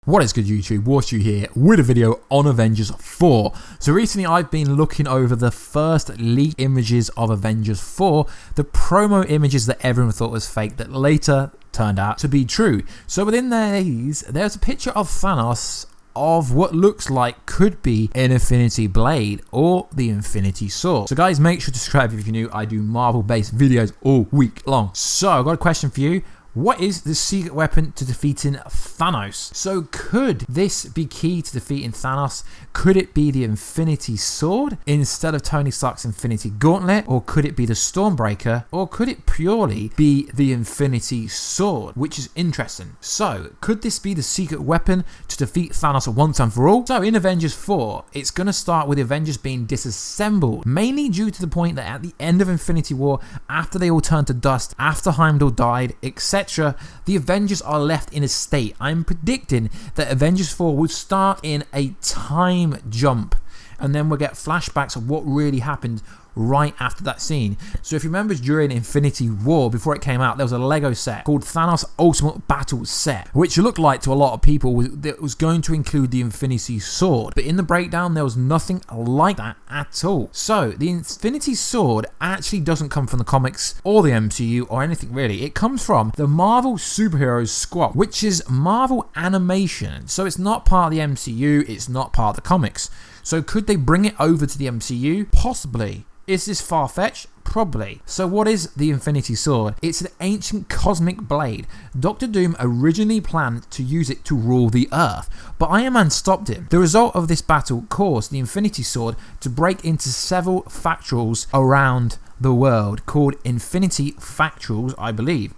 What is good, YouTube? Warstu here with a video on Avengers 4. So recently I've been looking over the first leaked images of Avengers 4, the promo images that everyone thought was fake that later turned out to be true. So within these, there's a picture of Thanos of what looks like could be an Infinity Blade or the Infinity Sword. So guys, make sure to subscribe if you're new. I do Marvel based videos all week long. So I've got a question for you. What is the secret weapon to defeating Thanos? So could this be key to defeating Thanos? Could it be the Infinity Sword instead of Tony Stark's Infinity Gauntlet? Or could it be the Stormbreaker? Or could it purely be the Infinity Sword? Which is interesting. So could this be the secret weapon to defeat Thanos once and for all? So in Avengers 4, it's going to start with the Avengers being disassembled, mainly due to the point that at the end of Infinity War, after they all turned to dust, after Heimdall died, etc., the Avengers are left in a state. I'm predicting that Avengers 4 will start in a time jump, and then we'll get flashbacks of what really happened right after that scene. So if you remember, during Infinity War, before it came out, there was a Lego set called Thanos Ultimate Battle Set, which looked like to a lot of people that was going to include the Infinity Sword, but in the breakdown there was nothing like that at all. So the Infinity Sword actually doesn't come from the comics or the MCU or anything really. It comes from the Marvel Superheroes Squad, which is Marvel animation. So it's not part of the MCU, it's not part of the comics. So could they bring it over to the MCU? Possibly. Is this far-fetched? Probably. So what is the Infinity Sword? It's an ancient cosmic blade. Doctor Doom originally planned to use it to rule the Earth, but Iron Man stopped him. The result of this battle caused the Infinity Sword to break into several factions around the world, called Infinity Factions, I believe.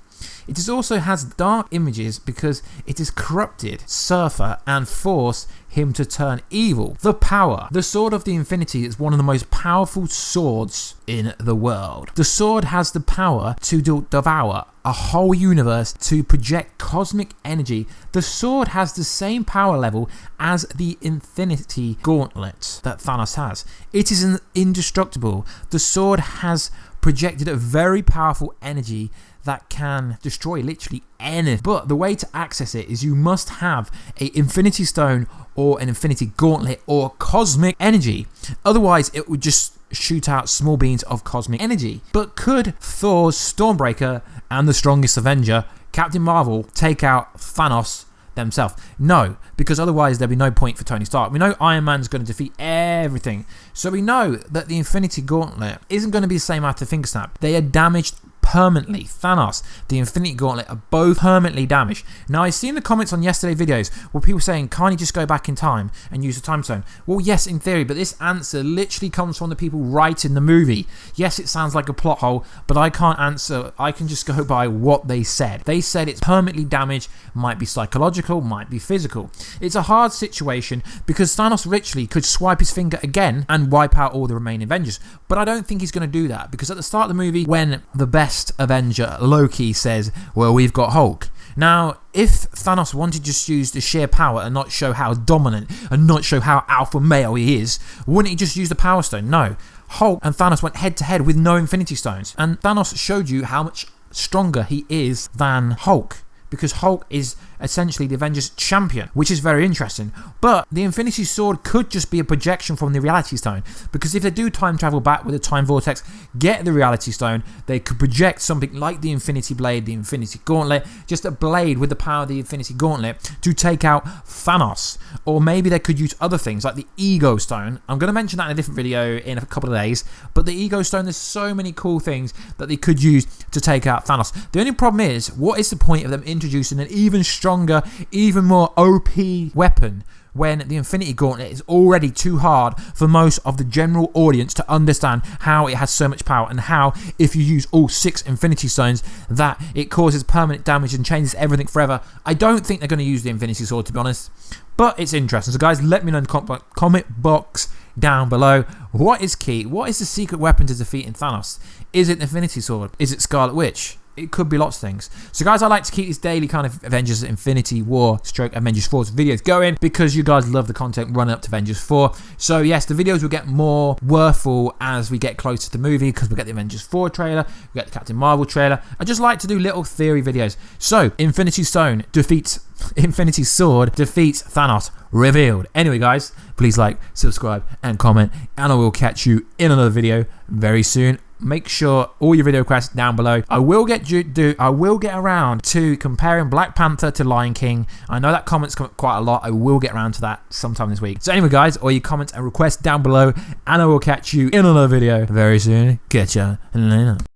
It also has dark images because it is corrupted Surfer and forced him to turn evil. The power. The Sword of the Infinity is one of the most powerful swords in the world. The sword has the power to devour a whole universe, to project cosmic energy. The sword has the same power level as the Infinity Gauntlet that Thanos has. It is indestructible. The sword has projected a very powerful energy that can destroy literally anything. But the way to access it is you must have an Infinity Stone or an Infinity Gauntlet or cosmic energy. Otherwise, it would just shoot out small beams of cosmic energy. But could Thor's Stormbreaker and the strongest Avenger, Captain Marvel, take out Thanos themselves? No, because otherwise there'd be no point for Tony Stark. We know Iron Man's going to defeat everything. So we know that the Infinity Gauntlet isn't going to be the same after Finger Snap. They are damaged permanently. Thanos, the Infinity Gauntlet are both permanently damaged. Now, I've seen the comments on yesterday's videos where people saying, can't he just go back in time and use the time stone? Well, yes, in theory, but this answer literally comes from the people writing the movie. Yes, it sounds like a plot hole, but I can't answer. I can just go by what they said. They said it's permanently damaged, might be psychological, might be physical. It's a hard situation because Thanos literally could swipe his finger again and wipe out all the remaining Avengers. But I don't think he's going to do that, because at the start of the movie, when the best Avenger, Loki, says, well, we've got Hulk. Now, if Thanos wanted to just use the sheer power and not show how dominant and not show how alpha male he is, wouldn't he just use the Power Stone? No. Hulk and Thanos went head to head with no Infinity Stones, and Thanos showed you how much stronger he is than Hulk, because Hulk is essentially the Avengers champion, which is very interesting. But the Infinity Sword could just be a projection from the Reality Stone, because if they do time travel back with a time vortex, get the Reality Stone, they could project something like the Infinity Blade, the Infinity Gauntlet, just a blade with the power of the Infinity Gauntlet to take out Thanos. Or maybe they could use other things like the Ego Stone. I'm going to mention that in a different video in a couple of days, but the Ego Stone, there's so many cool things that they could use to take out Thanos. The only problem is, what is the point of them introducing an even stronger, even more OP weapon when the Infinity Gauntlet is already too hard for most of the general audience to understand how it has so much power, and how if you use all 6 Infinity Stones that it causes permanent damage and changes everything forever. I don't think they're going to use the Infinity Sword, to be honest, but it's interesting. So guys, let me know in the comment box down below, what is key? What is the secret weapon to defeating Thanos? Is it the Infinity Sword? Is it Scarlet Witch? it could be lots of things. So guys, I like to keep these daily kind of Avengers Infinity War / Avengers 4 videos going because you guys love the content running up to Avengers 4. So yes, the videos will get more worthful as we get closer to the movie because we get the Avengers 4 trailer, we get the Captain Marvel trailer. I just like to do little theory videos. So Infinity Sword defeats Thanos revealed. Anyway guys, please like, subscribe and comment, and I will catch you in another video very soon. Make sure all your video requests down below. I will get around to comparing Black Panther to Lion King. I know that comments come up quite a lot. I will get around to that sometime this week. So anyway guys, all your comments and requests down below, and I will catch you in another video very soon. Catch ya later.